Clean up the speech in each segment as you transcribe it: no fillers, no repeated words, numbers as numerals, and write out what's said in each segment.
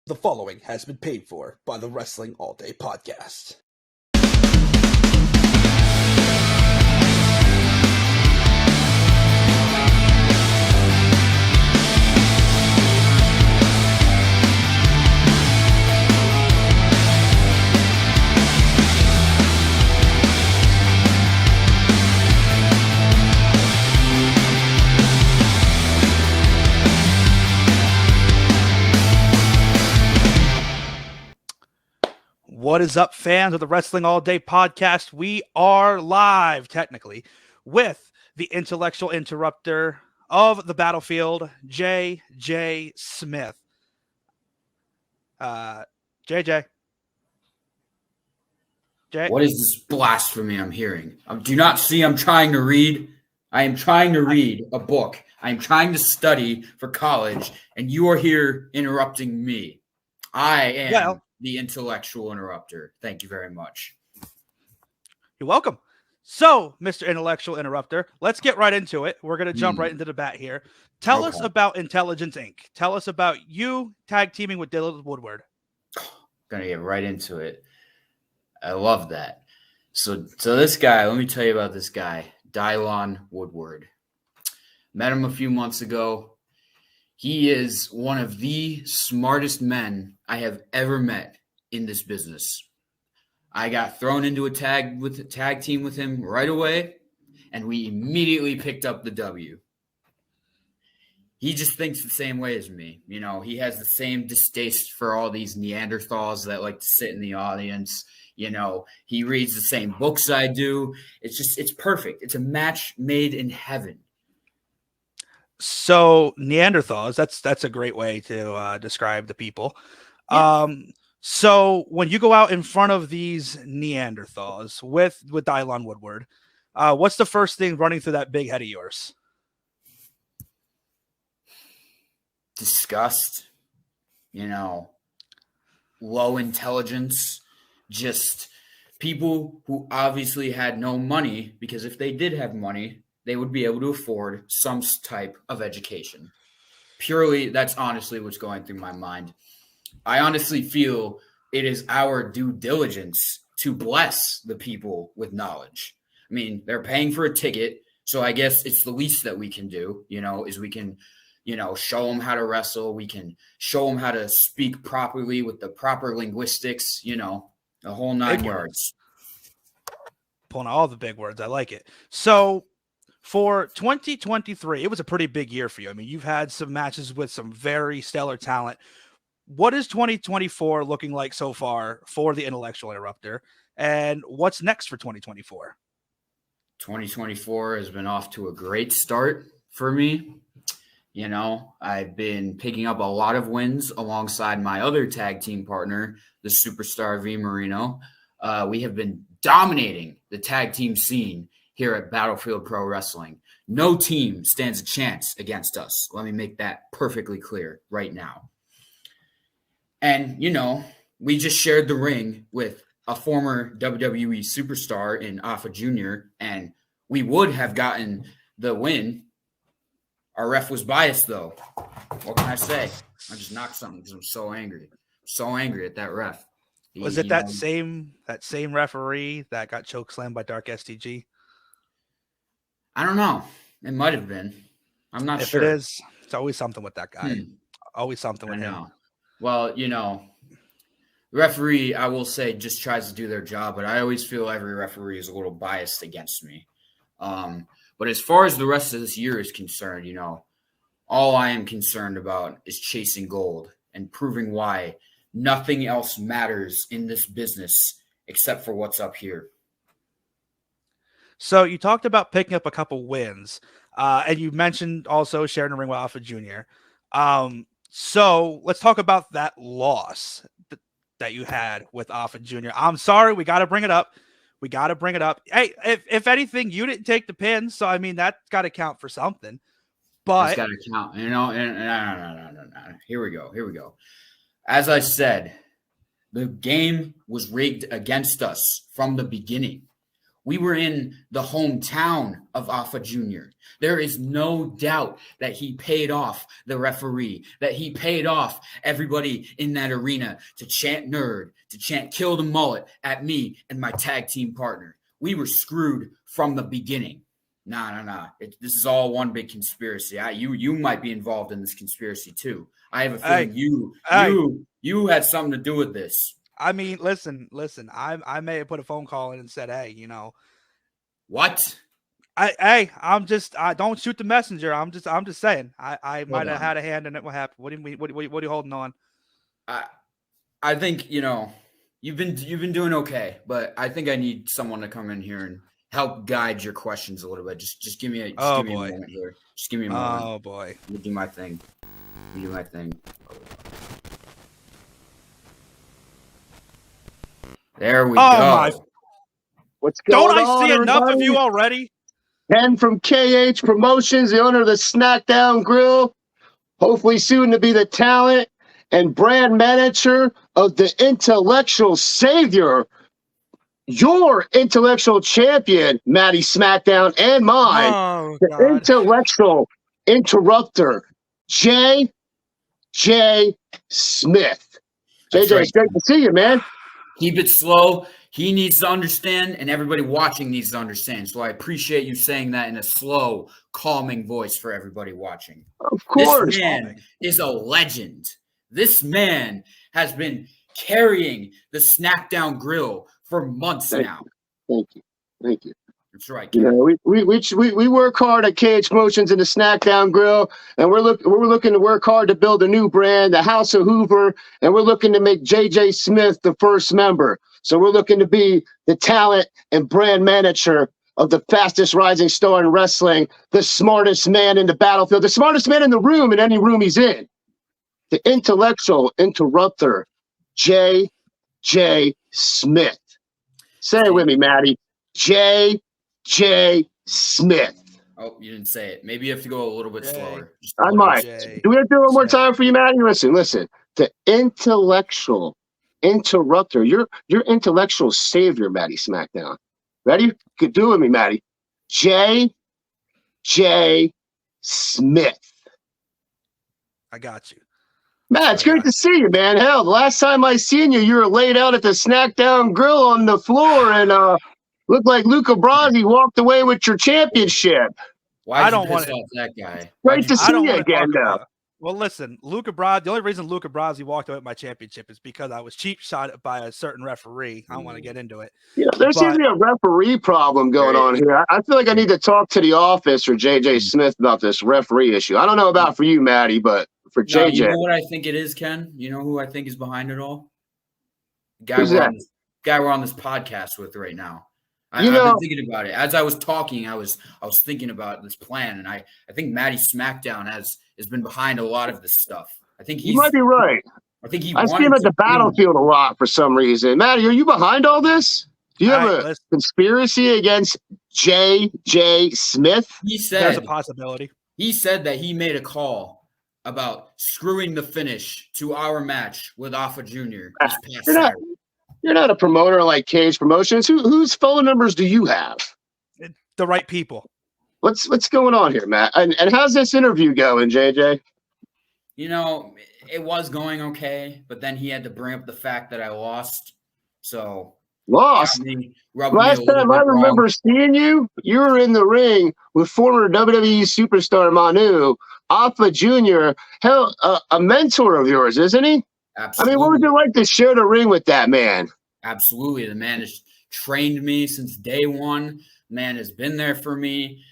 The following has been paid for by the Wrestling All Day Podcast. What is up, fans of the Wrestling All Day Podcast? We are live, technically, with the intellectual interrupter of the battlefield, J.J. Smith. JJ. What is this blasphemy I'm hearing? Do you not see I'm trying to read? I am trying to read a book. I am trying to study for college, and you are here interrupting me. I am the intellectual interrupter. Thank you very much. You're welcome. So, Mr. Intellectual Interrupter, let's get right into it. We're going to jump right into the bat here. Tell us about Intelligence Inc. Tell us about you tag teaming with Dylan Woodward. Going to get right into it. I love that. So this guy, let me tell you about this guy, Dylan Woodward. Met him a few months ago. He is one of the smartest men I have ever met in this business. I got thrown into a tag team with him right away, and we immediately picked up the W. He just thinks the same way as me. You know, he has the same distaste for all these Neanderthals that like to sit in the audience. You know, he reads the same books I do. It's perfect. It's a match made in heaven. So Neanderthals, that's a great way to describe the people. Yeah. So when you go out in front of these Neanderthals with Dylan Woodward, what's the first thing running through that big head of yours? Disgust, low intelligence, just people who obviously had no money, because if they did have money, they would be able to afford some type of education. Purely, that's honestly what's going through my mind. I honestly feel it is our due diligence to bless the people with knowledge. I mean, they're paying for a ticket, so I guess it's the least that we can do, is we can, show them how to wrestle. We can show them how to speak properly with the proper linguistics, the whole nine yards. Pulling all the big words. I like it. So, for 2023, it was a pretty big year for you. I mean, you've had some matches with some very stellar talent. What is 2024 looking like so far for the Intellectual Interrupter? And what's next for 2024? 2024 has been off to a great start for me. I've been picking up a lot of wins alongside my other tag team partner, the Superstar V Marino. We have been dominating the tag team scene here at Battlefield Pro Wrestling. No team stands a chance against us. Let me make that perfectly clear right now. And, we just shared the ring with a former WWE superstar in Alpha Jr., and we would have gotten the win. Our ref was biased, though. What can I say? I just knocked something because I'm so angry. So angry at that ref. Was it that same referee that got chokeslammed by Dark STG? I don't know. It might have been. I'm not sure. If it is, it's always something with that guy. Always something with him. Well, the referee, I will say, just tries to do their job, but I always feel every referee is a little biased against me. But as far as the rest of this year is concerned, all I am concerned about is chasing gold and proving why nothing else matters in this business except for what's up here. So you talked about picking up a couple wins, and you mentioned also sharing a ring with Alpha Jr. So let's talk about that loss that you had with Alpha Jr. I'm sorry, we got to bring it up. Hey, if anything, you didn't take the pin, so I mean that's got to count for something. But it's got to count, No. Here we go. As I said, the game was rigged against us from the beginning. We were in the hometown of Alpha Jr. There is no doubt that he paid off the referee, that he paid off everybody in that arena to chant nerd, to chant kill the mullet at me and my tag team partner. We were screwed from the beginning. Nah. This is all one big conspiracy. You might be involved in this conspiracy too. I have a feeling you had something to do with this. I mean, listen. I may have put a phone call in and said, "Hey, What? I don't shoot the messenger. I'm just saying. I might have had a hand in it. What happened? What are you holding on? I think you've been doing okay, but I think I need someone to come in here and help guide your questions a little bit. Just give me a moment here. Just give me a moment. Oh boy. Let me do my thing. There we go. What's going on? Don't I see enough everybody? of you already? Ken from KH Promotions, the owner of the Snackdown Grill. Hopefully soon to be the talent and brand manager of the intellectual savior, your intellectual champion, Matty Smackdown, and mine, the intellectual interrupter, J.J. Smith. JJ, it's great to see you, man. Keep it slow. He needs to understand, and everybody watching needs to understand. So I appreciate you saying that in a slow, calming voice for everybody watching. Of course. This man is a legend. This man has been carrying the Snackdown Grill for months now. Thank you. That's right. We work hard at KH Promotions and the Snackdown Grill, and we're looking to work hard to build a new brand, the House of Hoover, and we're looking to make JJ Smith the first member. So we're looking to be the talent and brand manager of the fastest rising star in wrestling, the smartest man in the battlefield, the smartest man in the room in any room he's in, the intellectual interrupter, J.J. Smith. Say it with me, Matty. J.J. Smith. Oh, you didn't say it. Maybe you have to go a little bit slower. I might. Do we have to do it one more time for you, Matty? Listen. The intellectual interrupter. Your intellectual savior, Matty Smackdown. Ready? Could do it with me, Matty. J.J. Smith. I got you. Matt, it's great to see you, man. Hell, the last time I seen you, you were laid out at the Snackdown Grill on the floor and looked like Luca Brasi walked away with your championship. I don't want to off that guy. Great to see you again, though. Well, listen, Luca Brasi. The only reason Luca Brasi walked away with my championship is because I was cheap shot by a certain referee. I don't want to get into it. Yeah, there seems to be a referee problem going on here. I feel like I need to talk to the office or JJ Smith about this referee issue. I don't know about for you, Matty, but for JJ. You know what I think it is, Ken? You know who I think is behind it all? Who's that? Guy we're on this podcast with right now. I've been thinking about it. As I was talking, I was thinking about this plan, and I think Matty Smackdown has been behind a lot of this stuff. I think you might be right. I think I see him at the battlefield a lot for some reason. Matty, are you behind all this? Do you have a conspiracy against J.J. Smith? He said there's a possibility. He said that he made a call about screwing the finish to our match with Alpha Jr. this past Saturday. You're not a promoter like Cage Promotions. Whose phone numbers do you have? The right people. What's going on here, Matt? And how's this interview going, JJ? It was going okay, but then he had to bring up the fact that I lost. So lost. Last time I remember seeing you, you were in the ring with former WWE superstar Manu, Alpha Jr. Hell, a mentor of yours, isn't he? Absolutely. I mean, what would you like to share the ring with that man? Absolutely. The man has trained me since day one. The man has been there for me.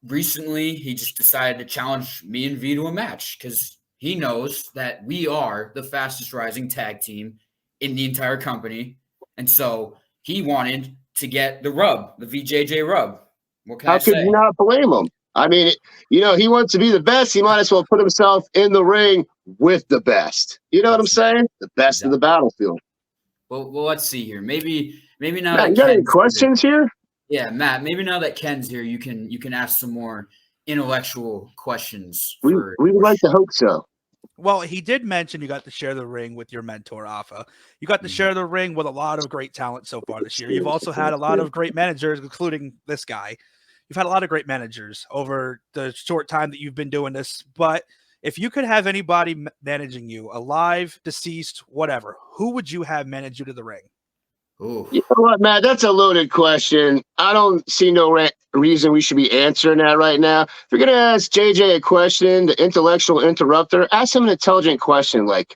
Recently, he just decided to challenge me and V to a match because he knows that we are the fastest rising tag team in the entire company. And so he wanted to get the rub, the VJJ rub. What can I say? How could you not blame him? I mean, he wants to be the best. He might as well put himself in the ring with the best. You know what I'm saying? The best of the battlefield. Well, let's see here. Maybe now. Matt, you got any questions here? Yeah, Matt. Maybe now that Ken's here, you can ask some more intellectual questions. We would like to hope so. Well, he did mention you got to share the ring with your mentor, Alpha. You got to share the ring with a lot of great talent so far this year. You've also had a lot of great managers, including this guy. You've had a lot of great managers over the short time that you've been doing this. But if you could have anybody managing you, alive, deceased, whatever, who would you have manage you to the ring? Ooh. You know what, Matt? That's a loaded question. I don't see no reason we should be answering that right now. If you're gonna ask JJ a question, the intellectual interrupter, ask him an intelligent question like,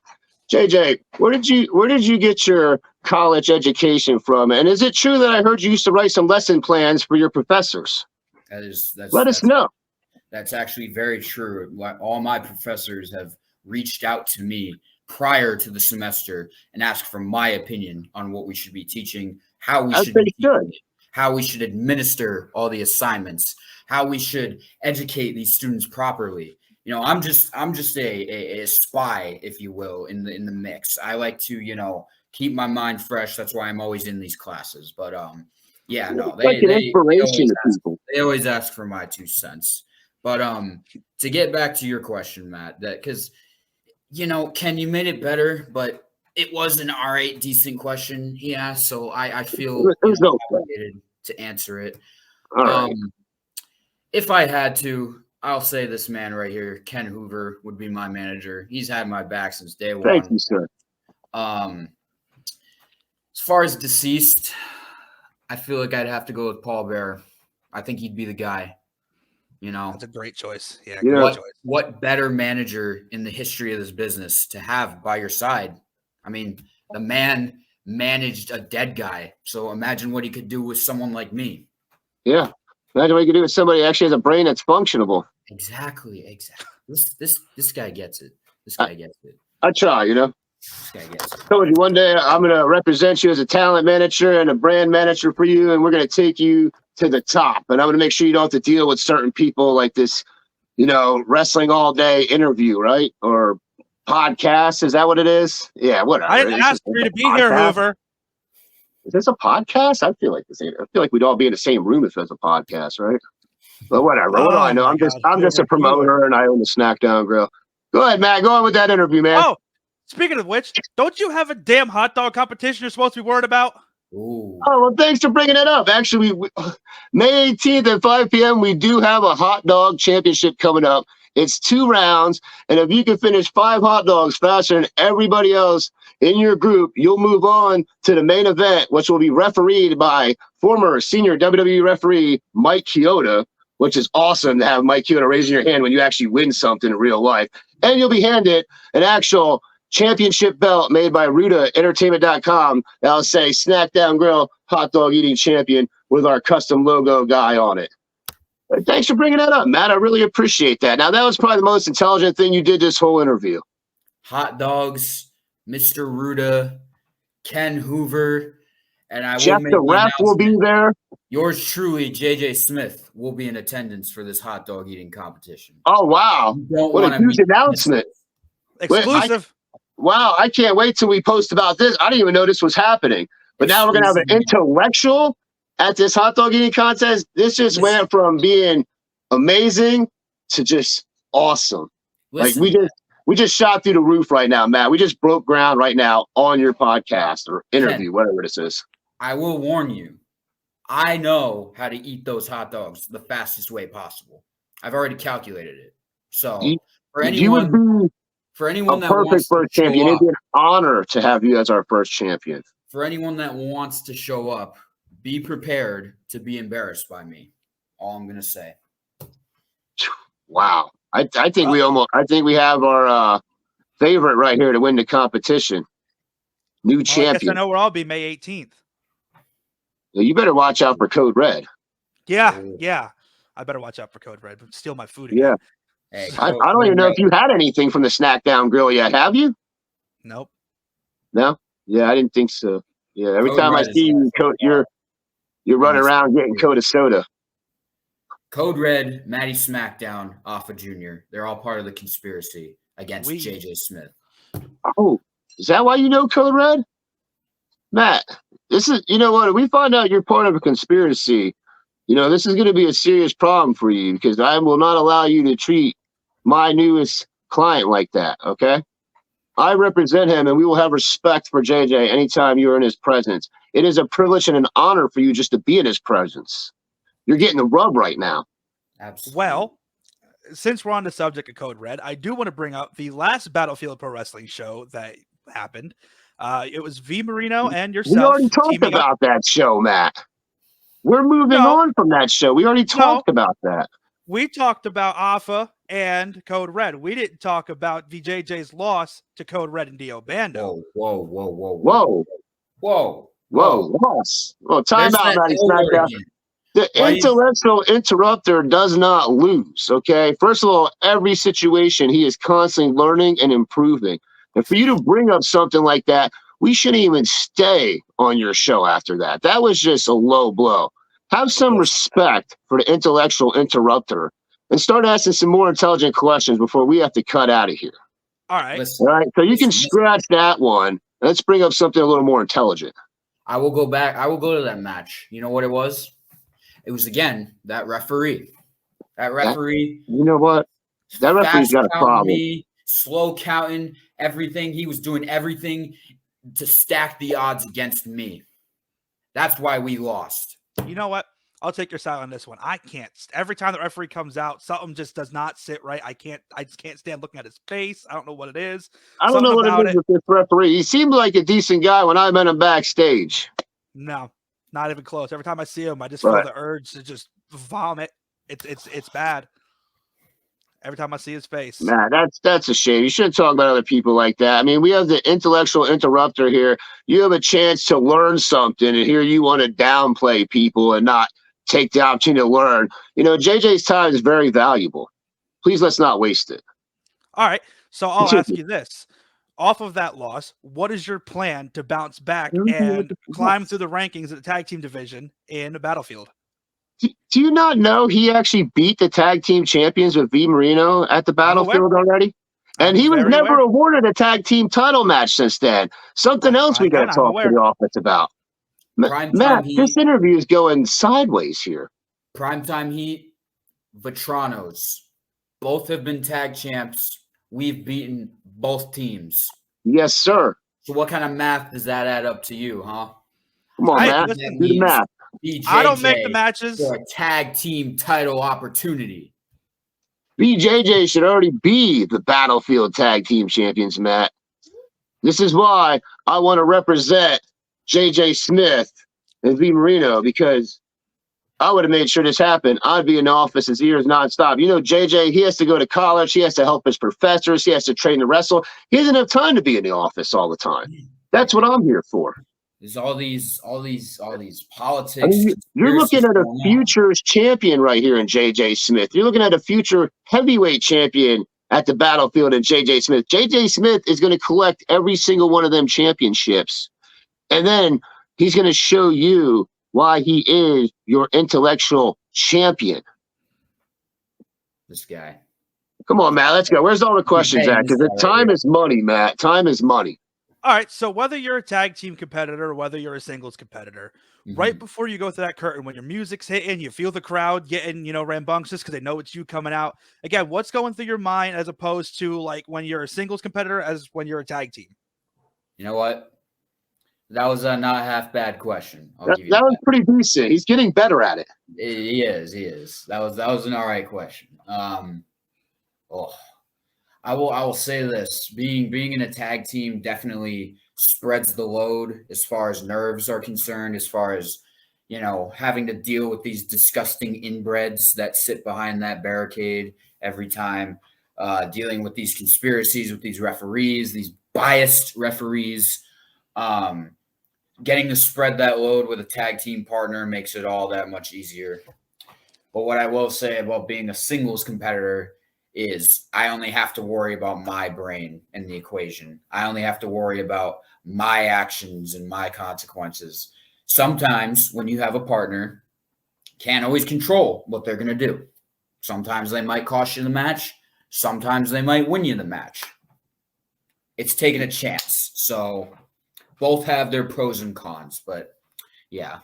JJ, where did you get your college education from? And is it true that I heard you used to write some lesson plans for your professors? Let us know. That's actually very true. All my professors have reached out to me prior to the semester and asked for my opinion on what we should be teaching, how we should be teaching, how we should administer all the assignments, how we should educate these students properly. You know, I'm just a spy, if you will, in the mix. I like to, keep my mind fresh. That's why I'm always in these classes. But yeah, no, they always ask for my 2 cents. But to get back to your question, Matt, because Ken, you made it better, but it was an all right, decent question he asked, so I feel obligated to answer it. All right. If I had to, I'll say this man right here, Ken Hoover, would be my manager. He's had my back since day one. Thank you, sir. As far as deceased, I feel like I'd have to go with Paul Bearer. I think he'd be the guy. That's a great choice. Yeah, great choice. What better manager in the history of this business to have by your side? I mean, the man managed a dead guy. So imagine what he could do with someone like me. Yeah. Imagine what you could do with somebody who actually has a brain that's functionable. Exactly. This guy gets it. This guy gets it. I try, This guy gets it. I told you one day I'm going to represent you as a talent manager and a brand manager for you, and we're going to take you to the top. And I'm going to make sure you don't have to deal with certain people like this, wrestling all day interview, right? Or podcast. Is that what it is? Yeah, whatever. I didn't ask you to be here, Hoover. Is this a podcast? I feel like we'd all be in the same room if it was a podcast, right? But whatever. What do I know? I'm just a promoter and I own the Snackdown Grill. Go ahead, Matt. Go on with that interview, man. Oh, speaking of which, don't you have a damn hot dog competition you're supposed to be worried about? Ooh. Oh, well, thanks for bringing it up. Actually, May 18th at 5 p.m., we do have a hot dog championship coming up. It's 2 rounds, and if you can finish 5 hot dogs faster than everybody else in your group, you'll move on to the main event, which will be refereed by former senior WWE referee Mike Chioda, which is awesome to have Mike Chioda raising your hand when you actually win something in real life. And you'll be handed an actual championship belt made by RudaEntertainment.com that'll say Snackdown Grill Hot Dog Eating Champion with our custom logo guy on it. But thanks for bringing that up, Matt. I really appreciate that. Now, that was probably the most intelligent thing you did this whole interview. Hot dogs, Mr. Ruda, Ken Hoover, and Jeff the ref will be there. Yours truly, JJ Smith, will be in attendance for this hot dog eating competition. Oh, wow. What a huge announcement. Exclusive. Wow, I can't wait till we post about this. I didn't even know this was happening. But now we're going to have an intellectual at this hot dog eating contest. This just went from being amazing to just awesome. Listen, like we just shot through the roof right now, Matt. We just broke ground right now on your podcast or interview, whatever this is. I will warn you. I know how to eat those hot dogs the fastest way possible. I've already calculated it. So for anyone that perfect first champion, it'd be an honor to have you as our first champion. For anyone that wants to show up, be prepared to be embarrassed by me. All I'm gonna say. Wow, I think we have our favorite right here to win the competition. New champion. I guess I know where I'll be May 18th. You better watch out for Code Red. Yeah. I better watch out for Code Red. Steal my food again. Yeah. Hey, I don't even know if you had anything from the Snackdown Grill yet. Have you? Nope. No? Yeah, I didn't think so. Yeah, every time I see you, you're running around getting Coda Soda. Code Red, Matty Smackdown, Alpha Jr. They're all part of the conspiracy against JJ Smith. Oh, is that why you know Code Red? Matt, this is, you know what? If we find out you're part of a conspiracy, this is going to be a serious problem for you because I will not allow you to treat my newest client like that, okay? I represent him, and we will have respect for JJ anytime you're in his presence. It is a privilege and an honor for you just to be in his presence. You're getting the rub right now. Absolutely. Well, since we're on the subject of Code Red, I do want to bring up the last Battlefield Pro Wrestling show that happened. It was V Marino and yourself. We already talked teaming up. about that show, Matt. We're moving on from that show. We already talked about that. We talked about Alpha and Code Red. We didn't talk about VJJ's loss to Code Red and Dio Bando. Whoa. Loss. Well, time out, Matty SmackDown. The intellectual interrupter does not lose, okay? First of all, every situation, he is constantly learning and improving. And for you to bring up something like that, we shouldn't even stay on your show after that. That was just a low blow. Have some respect for the intellectual interrupter and start asking some more intelligent questions before we have to cut out of here. All right. All right. So you can scratch that one. Let's bring up something a little more intelligent. I will go back. I will go to that match. You know what it was? It was, again, that referee. You know what? That referee's got a problem. Slow counting, everything. He was doing everything to stack the odds against me. That's why we lost. You know what? I'll take your side on this one. I can't. Every time the referee comes out, something just does not sit right. I just can't stand looking at his face. I don't know what it is. I don't know what it is with this referee. He seemed like a decent guy when I met him backstage. No, not even close. Every time I see him, I just feel the urge to just vomit. It's bad. Every time I see his face. Nah, that's a shame. You shouldn't talk about other people like that. I mean, we have the intellectual interrupter here. You have a chance to learn something, and here you want to downplay people and not take the opportunity to learn. You know, JJ's time is very valuable. Please let's not waste it. All right. So I'll ask you this. Off of that loss, what is your plan to bounce back and climb through the rankings of the tag team division in Battlefield? Do you not know he actually beat the tag team champions with V Marino at the Battlefield already? And he was never awarded a tag team title match since then. Something else we got to talk to the office about. Matt, this interview is going sideways here. Primetime Heat, Vetranos. Both have been tag champs. We've beaten both teams. Yes, sir. So what kind of math does that add up to you, huh? Come on, Matt. Do the math. BJJ I don't make the matches for a tag team title opportunity. BJJ should already be the Battlefield Tag Team Champions, Matt. This is why I want to represent JJ Smith and V Marino, because I would have made sure this happened. I'd be in the office his ears nonstop. You know, JJ, he has to go to college. He has to help his professors. He has to train to wrestle. He doesn't have time to be in the office all the time. That's what I'm here for. There's all these politics. I mean, you're looking at a futures champion right here in JJ Smith. You're looking at a future heavyweight champion at the Battlefield in JJ Smith. JJ Smith is going to collect every single one of them championships. And then he's going to show you why he is your intellectual champion. This guy. Come on, Matt. Let's go. Where's all the questions at? Because time is money, Matt. Time is money. All right, so whether you're a tag team competitor or whether you're a singles competitor, right before you go through that curtain, when your music's hitting, you feel the crowd getting, rambunctious because they know it's you coming out. Again, what's going through your mind as opposed to like when you're a singles competitor as when you're a tag team? You know what? That was a not half bad question. That was pretty decent. He's getting better at it. He is. That was an all right question. I will say this: being in a tag team definitely spreads the load as far as nerves are concerned, as far as having to deal with these disgusting inbreds that sit behind that barricade every time, dealing with these conspiracies with these referees, these biased referees. Getting to spread that load with a tag team partner makes it all that much easier. But what I will say about being a singles competitor is I only have to worry about my brain in the equation. I only have to worry about my actions and my consequences. Sometimes when you have a partner, can't always control what they're going to do. Sometimes they might cost you the match. Sometimes they might win you the match. It's taking a chance. So both have their pros and cons, but yeah.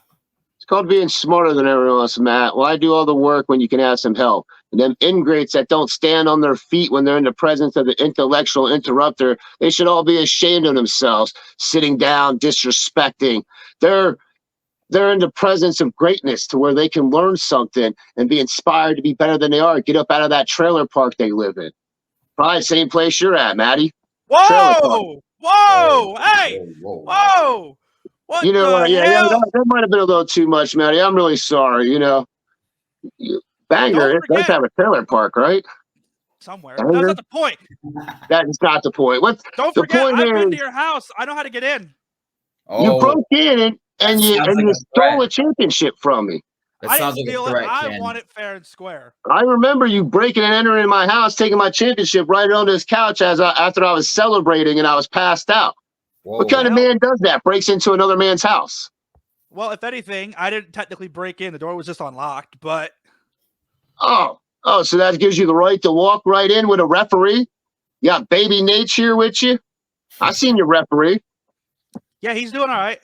called being smarter than everyone else, Matt. Why do all the work when you can have some help? And them ingrates that don't stand on their feet when they're in the presence of the intellectual interrupter, they should all be ashamed of themselves, sitting down, disrespecting. They're in the presence of greatness to where they can learn something and be inspired to be better than they are. Get up out of that trailer park they live in. Probably the same place you're at, Matty. Whoa! Whoa! Hey! Whoa! What You know the what? Yeah, hell? that might have been a little too much, Matty. I'm really sorry. Bangor, it does have a trailer park, right? Somewhere. Bangor? That's not the point. That is not the point. What's Don't the forget, point I've here been is to your house. I know how to get in. you broke in and That you sounds like a stole threat. a championship from me. That I sounds didn't like a steal threat, it. I Ken. want it fair and square. I remember you breaking and entering my house, taking my championship right onto his couch after I was celebrating and I was passed out. Whoa. What kind of man does that? Breaks into another man's house? Well, if anything, I didn't technically break in. The door was just unlocked, but Oh, so that gives you the right to walk right in with a referee? You got baby Nate here with you? I seen your referee. yeah, he's doing all right.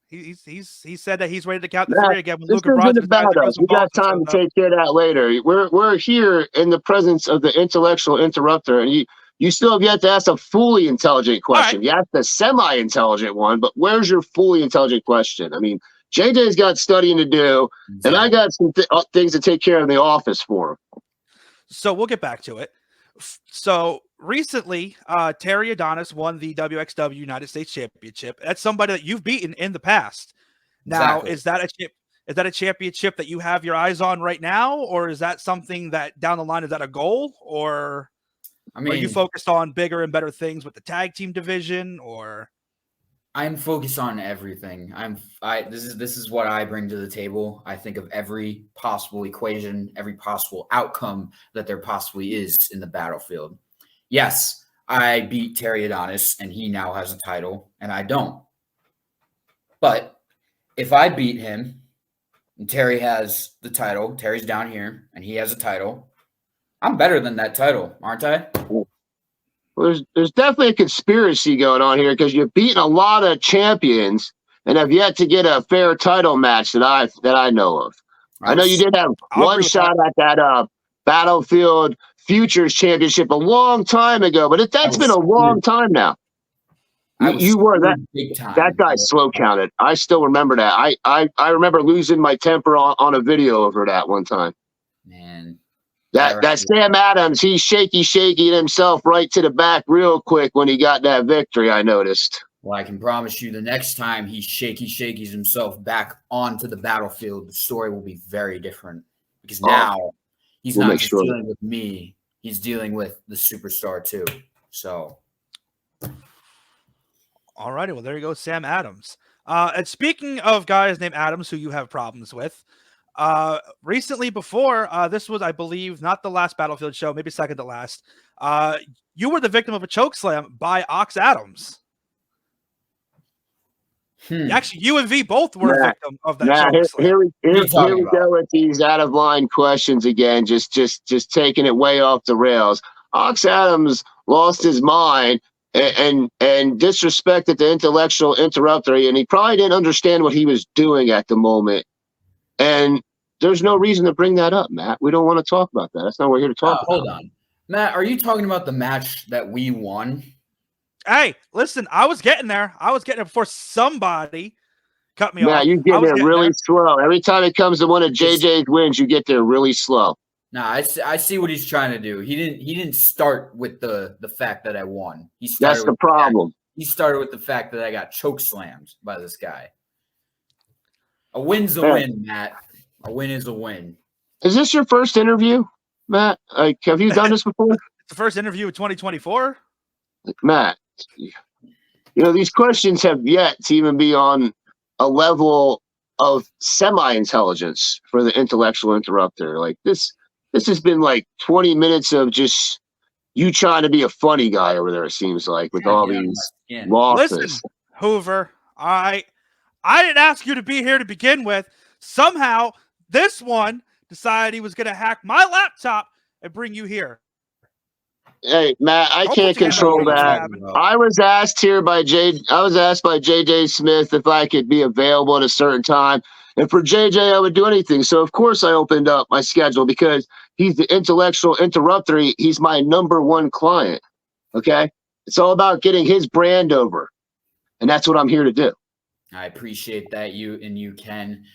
He said that he's ready to count the Nah, three again when This Luka Brogdon isn't decides about to go us. some We got balls time and to shows up. take care of that later. We're here in the presence of the intellectual interrupter, and you still have yet to ask a fully intelligent question. right. You asked a semi-intelligent one, but where's your fully intelligent question? I mean, JJ's got studying to do, and I got some things to take care of in the office for him. So we'll get back to it. So recently, Terry Adonis won the WXW United States Championship. That's somebody that you've beaten in the past. Now, Exactly. is that a championship that you have your eyes on right now, or is that something that down the line is that a goal, or I mean, are you focused on bigger and better things with the tag team division, or? I'm focused on everything. This is what I bring to the table. I think of every possible equation, every possible outcome that there possibly is in the battlefield. Yes, I beat Terry Adonis and he now has a title and I don't. But if I beat him and Terry has the title, Terry's down here and he has a title, I'm better than that title, aren't I? Well, there's definitely a conspiracy going on here because you've beaten a lot of champions and have yet to get a fair title match that I know of. I know you did have one shot at that Battlefield Futures Championship a long time ago, but that's been a long time now. You were big time. That guy slow counted. I still remember that. I remember losing my temper on a video over that one time. Man. That Sam Adams, he's shaky himself right to the back real quick when he got that victory, I noticed. Well, I can promise you the next time he shakies himself back onto the battlefield, the story will be very different. Because now he's not just dealing with me, he's dealing with the superstar too. So. All righty, well, there you go, Sam Adams. And speaking of guys named Adams who you have problems with, recently before this was, I believe, not the last Battlefield show, maybe second to last, you were the victim of a choke slam by Ox Adams. Actually, you and V both were a victim of that choke slam. Here we go with these out of line questions again, just taking it way off the rails. Ox Adams lost his mind and disrespected the intellectual interrupter, and he probably didn't understand what he was doing at the moment. And there's no reason to bring that up, Matt. We don't want to talk about that. That's not what we're here to talk about. Hold on. Matt, are you talking about the match that we won? Hey, listen, I was getting there. I was getting there before somebody cut me off. Matt, you get there really slow. Every time it comes to one of JJ's wins, you get there really slow. No, I see what he's trying to do. He didn't start with the fact that I won. That's the problem. He started with the fact that I got choke slammed by this guy. A win's a win, Matt. A win is a win. Is this your first interview, Matt? Like, have you done this before? It's the first interview of 2024. Matt, these questions have yet to even be on a level of semi-intelligence for the intellectual interrupter. Like this has been like 20 minutes of just you trying to be a funny guy over there, it seems like, with all these losses. Listen, Hoover, I didn't ask you to be here to begin with. Somehow, this one decided he was going to hack my laptop and bring you here. Hey, Matt, I can't control that. I was asked by JJ Smith if I could be available at a certain time. And for JJ, I would do anything. So of course I opened up my schedule because he's the intellectual interrupter. He's my number one client. Okay. It's all about getting his brand over. And that's what I'm here to do. I appreciate that you can,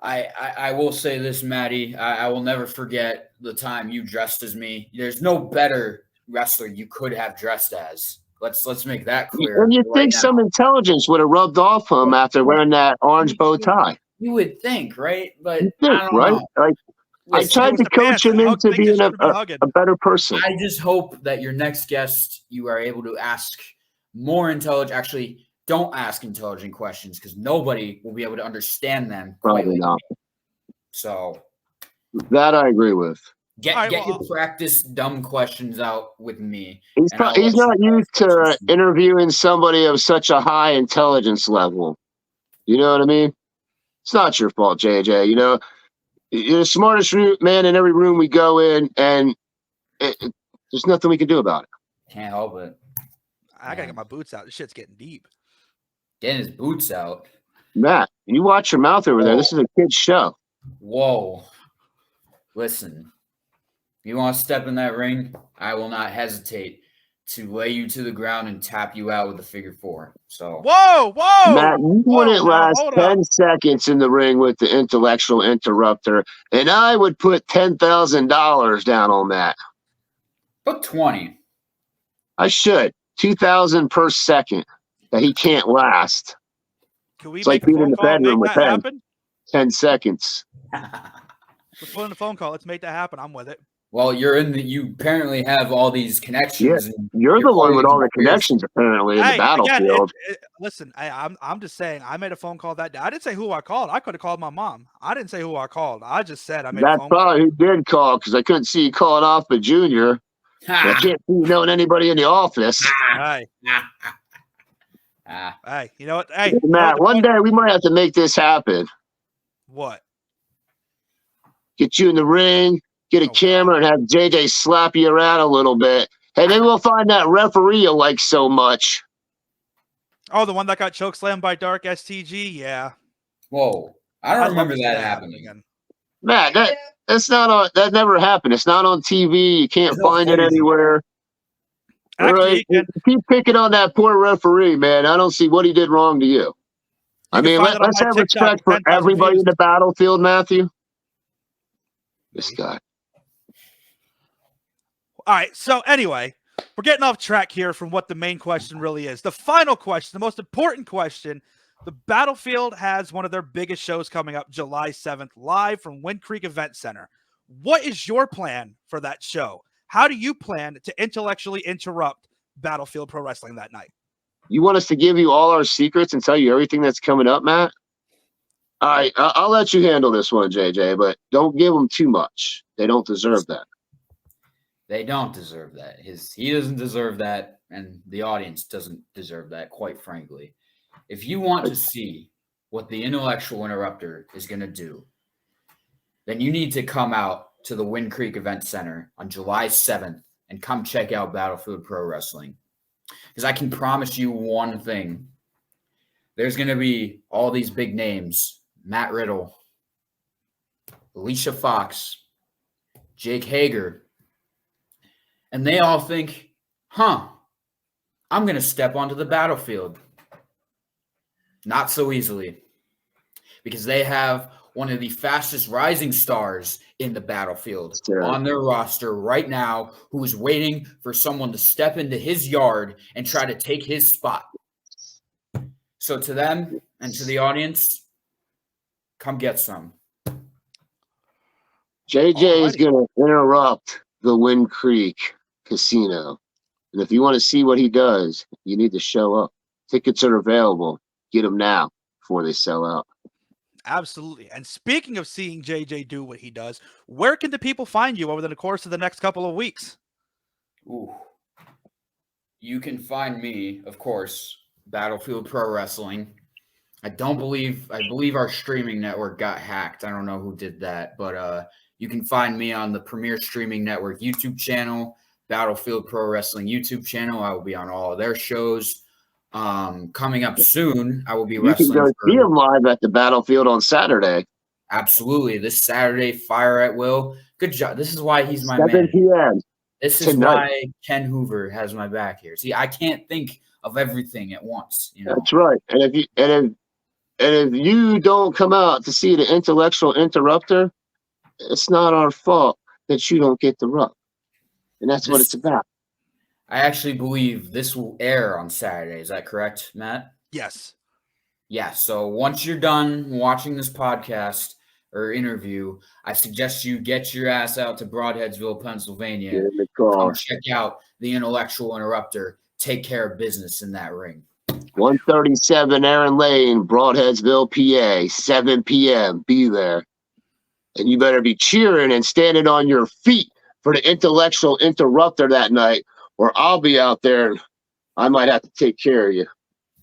I will say this, Maddie, I will never forget the time you dressed as me. There's no better wrestler you could have dressed as. Let's make that clear. And you right think now. some intelligence would have rubbed off him after wearing that orange bow tie? You would think, right? But You I think, don't right? know. Like, I Listen, tried to the coach pants. him Hug into things being that should've been hugging. a better person. I just hope that your next guest, you are able to ask more intelligent. Actually, don't ask intelligent questions because nobody will be able to understand them. Probably not. So That I agree with. get your practice dumb questions out with me. He's and I'll he's let not you used to interviewing somebody of such a high intelligence level. You know what I mean? It's not your fault, JJ. You're the smartest man in every room we go in, and there's nothing we can do about it. Can't help it. I gotta get my boots out. This shit's getting deep. Getting his boots out. Matt, you watch your mouth over there. This is a kid's show. Whoa. Listen, you want to step in that ring? I will not hesitate to lay you to the ground and tap you out with a figure four. So Whoa. Matt, you wouldn't now, last hold 10 up. seconds in the ring with the intellectual interrupter, and I would put $10,000 down on that. put 20. I should. 2,000 per second that he can't last. Can we It's like make a being in phone the call and bedroom make with that Ben. happen? 10 seconds. Let's put in a phone call. Let's make that happen. I'm with it. Well, you apparently have all these connections. Yeah, and you're the one with all the players. connections apparently in the battlefield. Again, listen, I'm just saying I made a phone call that day. I didn't say who I called. I could have called my mom. I didn't say who I called. I just said I made a That's phone call. probably who did call because I couldn't see you calling off the junior. I can't see you knowing anybody in the office. Hey, you know what? Hey, Matt, one day we might have to make this happen. What? Get you in the ring, get a camera, and have JJ slap you around a little bit. Hey, maybe we'll find that referee you like so much. Oh, the one that got chokeslammed by Dark STG? Yeah. Whoa. I don't I'd love remember to see that happen happening. again. Matt, that's not on. That never happened. It's not on TV. You can't It's not find it funny. anywhere. All Actually, right, keep picking on that poor referee, man. I don't see what he did wrong to you. I can mean, find it on let's my have TikTok respect with for 10,000 everybody views. in the battlefield, Matthew. This guy. All right. So anyway, we're getting off track here from what the main question really is. The final question, the most important question. The Battlefield has one of their biggest shows coming up July 7th, live from Wind Creek Event Center. What is your plan for that show? How do you plan to intellectually interrupt Battlefield Pro Wrestling that night? You want us to give you all our secrets and tell you everything that's coming up, Matt? All right, I'll let you handle this one, JJ, but don't give them too much. They don't deserve that. They don't deserve that. He doesn't deserve that, and the audience doesn't deserve that, quite frankly. If you want to see what the intellectual interrupter is going to do, then you need to come out to the Wind Creek Event Center on July 7th and come check out Battlefield Pro Wrestling. Because I can promise you one thing. There's going to be all these big names. Matt Riddle, Alicia Fox, Jake Hager. And they all think, I'm going to step onto the battlefield. Not so easily. Because they have one of the fastest rising stars in the battlefield on their roster right now who is waiting for someone to step into his yard and try to take his spot. So to them and to the audience, come get some. JJ is going to interrupt the Wind Creek Casino. And if you want to see what he does, you need to show up. Tickets are available. Get them now before they sell out. Absolutely. And speaking of seeing JJ do what he does, where can the people find you over the course of the next couple of weeks? Ooh. You can find me, of course, Battlefield Pro Wrestling. I believe our streaming network got hacked. I don't know who did that, but you can find me on the Premier Streaming Network YouTube channel, Battlefield Pro Wrestling YouTube channel. I will be on all of their shows. Coming up soon, I will be You can wrestling go see for him live at the Battlefield on Saturday, absolutely this Saturday. Fire at Will. Good job. This is why he's my 7 man. p.m. This is tonight. why Ken Hoover has my back here. See, I can't think of everything at once. You know, That's right. And if you don't come out to see the Intellectual Interrupter, it's not our fault that you don't get the rub. And that's what it's about. I actually believe this will air on Saturday. Is that correct, Matt? Yes. Yeah. So once you're done watching this podcast or interview, I suggest you get your ass out to Broadheadsville, Pennsylvania. Get in the car. Come check out the Intellectual Interrupter. Take care of business in that ring. 137 Aaron Lane, Broadheadsville, PA, 7 p.m. Be there. And you better be cheering and standing on your feet for the Intellectual Interrupter that night, or I'll be out there and I might have to take care of you.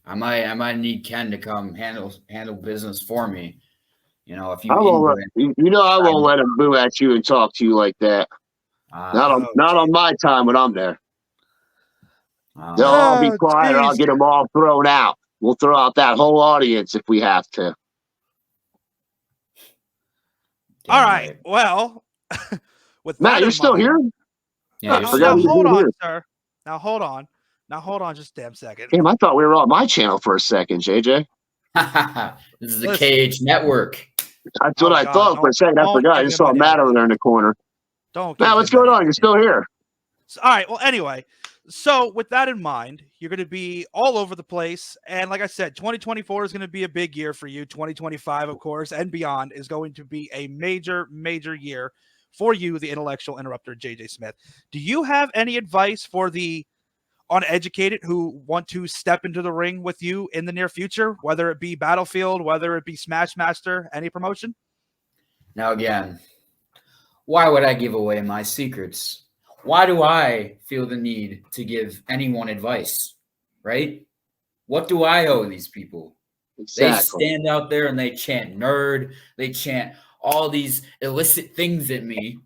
I might need Ken to come handle business for me. You know, if you I won't let him boo at you and talk to you like that. Not on my time when I'm there. They'll all be quiet, or I'll get them all thrown out. We'll throw out that whole audience if we have to. All right. Well, with Matt, you're still here? Yeah. Now hold on, sir. Now hold on just a damn second. Damn, I thought we were on my channel for a second, JJ. This is the Cage Network. That's what I thought for a second. I forgot. I just saw Matt over there in the corner. Matt, what's going on? You're still here. All right. Well, anyway, so with that in mind, you're going to be all over the place. And like I said, 2024 is going to be a big year for you. 2025, of course, and beyond is going to be a major, major year for you, the Intellectual Interrupter, JJ Smith. Do you have any advice for the uneducated who want to step into the ring with you in the near future, whether it be Battlefield, whether it be Smashmaster, any promotion? Now, again, why would I give away my secrets? Why do I feel the need to give anyone advice, right? What do I owe these people? Exactly. They stand out there and they chant nerd. They chant all these illicit things at me,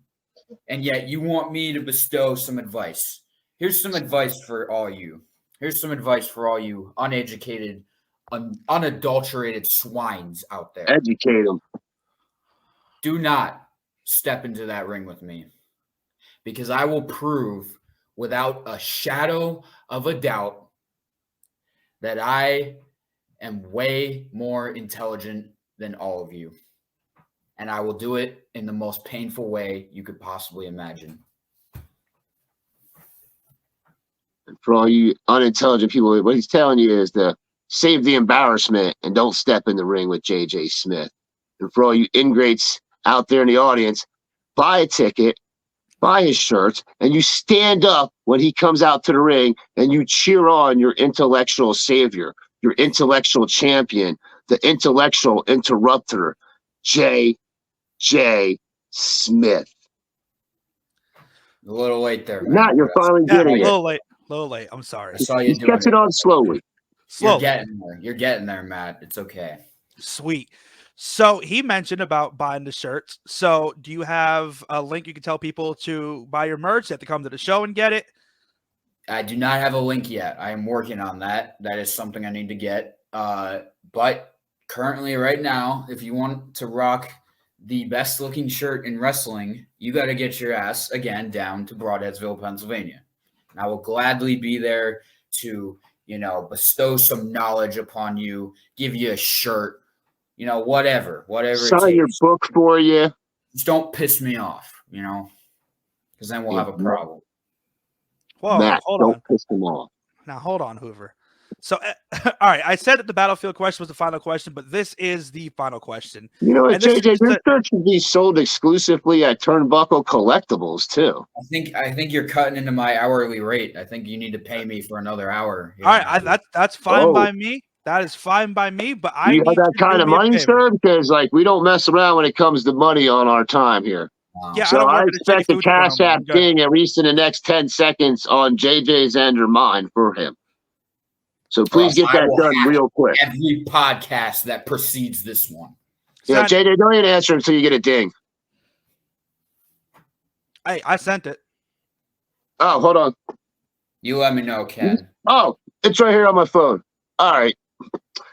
and yet you want me to bestow some advice. Here's some advice for all you. Here's some advice for all you uneducated, unadulterated swines out there. Educate them. Do not step into that ring with me, because I will prove without a shadow of a doubt that I am way more intelligent than all of you. And I will do it in the most painful way you could possibly imagine. And for all you unintelligent people, what he's telling you is to save the embarrassment and don't step in the ring with JJ Smith. And for all you ingrates out there in the audience, buy a ticket, buy his shirts, and you stand up when he comes out to the ring and you cheer on your intellectual savior, your intellectual champion, the Intellectual Interrupter, JJ Smith. A little late there, man. Matt, you're finally getting it. A little late. I'm sorry. I saw you doing Gets it on slowly. You're getting there. You're getting there, Matt. It's okay. Sweet. So he mentioned about buying the shirts. So do you have a link you can tell people to buy your merch? They have to come to the show and get it? I do not have a link yet. I am working on that. That is something I need to get. But currently, right now, if you want to rock the best looking shirt in wrestling, you got to get your ass, again, down to Broadheadsville, Pennsylvania. And I will gladly be there to, bestow some knowledge upon you, give you a shirt, whatever. Sign your book for you. Just don't piss me off, because then we'll have a problem. Whoa, Matt, hold don't on. piss them off. Now, hold on, Hoover. So, all right, I said that the Battlefield question was the final question, but this is the final question. You know what, JJ, your shirt should be sold exclusively at Turnbuckle Collectibles, too. I think you're cutting into my hourly rate. I think you need to pay me for another hour. All right, that's fine by me. That is fine by me, but you have that kind of money, sir? Because, we don't mess around when it comes to money on our time here. Yeah, so I expect the Cash App thing at least in the next 10 seconds on JJ's end or mine for him. So please get that done real quick. Every podcast that precedes this one. Yeah, JJ, don't even answer until you get a ding. Hey, I sent it. Oh, hold on. You let me know, Ken. Oh, it's right here on my phone. All right.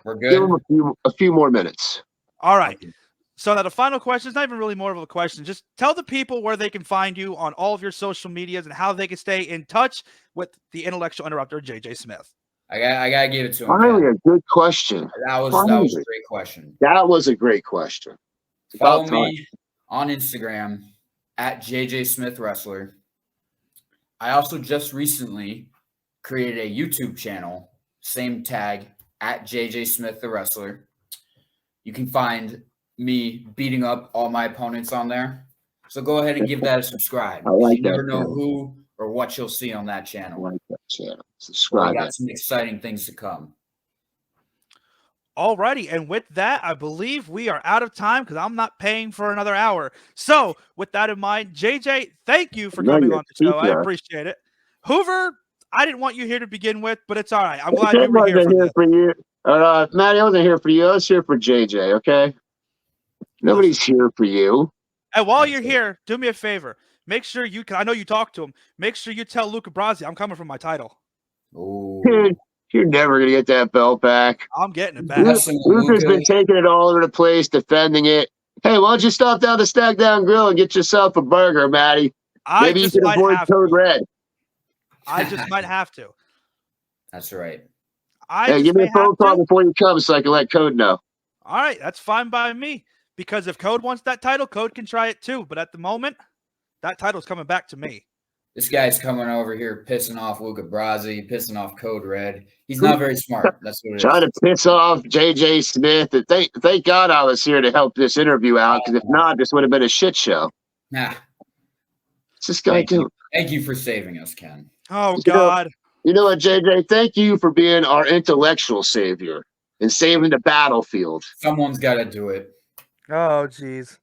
We're Give good. him a few more minutes. All right. So now the final question is not even really more of a question. Just tell the people where they can find you on all of your social medias and how they can stay in touch with the intellectual interrupter, JJ Smith. I gotta give it to him. Finally, Ken. a good question. That was Finally. a great question. That was a great question. Follow About time. me on Instagram at JJ Smith Wrestler. I also just recently created a YouTube channel, same tag at JJ Smith the Wrestler. You can find me beating up all my opponents on there. So go ahead and give that a subscribe. I like You never that know channel. who or what you'll see on that I channel. like that channel. We Subscribe. got some exciting things to come. Alrighty, and with that, I believe we are out of time because I'm not paying for another hour. So, with that in mind, JJ, thank you for No, coming you're on the show. I super. appreciate it. Hoover, I didn't want you here to begin with, but it's all right. I'm glad I you were here wasn't for here this. for you. Maddie, I wasn't here for you. I was here for JJ, okay? Nobody's here for you. And while you're here, do me a favor. Make sure you can. I know you talked to him. Make sure you tell Luca Brasi I'm coming for my title. Ooh. Dude, you're never going to get that belt back. I'm getting it You back. wrestle with Luca's Luca. been taking it all over the place, defending it. Hey, why don't you stop down to Stack Down Grill and get yourself a burger, Maddie? I Maybe you just can might avoid have Code to. Red. I just might have to. That's right. I Hey, just give me may a phone have call to. before you come so I can let Code know. All right, that's fine by me. Because if Code wants that title, Code can try it too. But at the moment, that title's coming back to me. This guy's coming over here pissing off Luca Brasi, pissing off Code Red. He's not very smart. That's what it Trying is. to piss off JJ Smith. And thank God I was here to help this interview out, because if not, this would have been a shit show. Nah. What's this guy Thank doing? you. Thank you for saving us, Ken. Oh, You know- God. You know what, JJ? Thank you for being our intellectual savior and saving the battlefield. Someone's got to do it. Oh, jeez.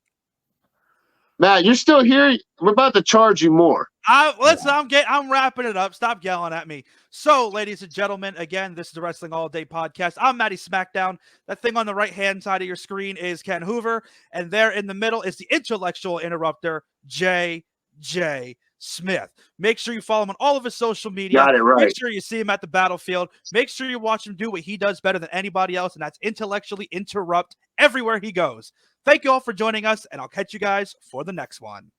Matt, you're still here. We're about to charge you more. I'm wrapping it up. Stop yelling at me. So, ladies and gentlemen, again, this is the Wrestling All Day podcast. I'm Matty Smackdown. That thing on the right-hand side of your screen is Ken Hoover, and there in the middle is the intellectual interrupter, J.J. Smith. Make sure you follow him on all of his social media. Got it right. Make sure you see him at the battlefield. Make sure you watch him do what he does better than anybody else, and that's intellectually interrupt everywhere he goes. Thank you all for joining us, and I'll catch you guys for the next one.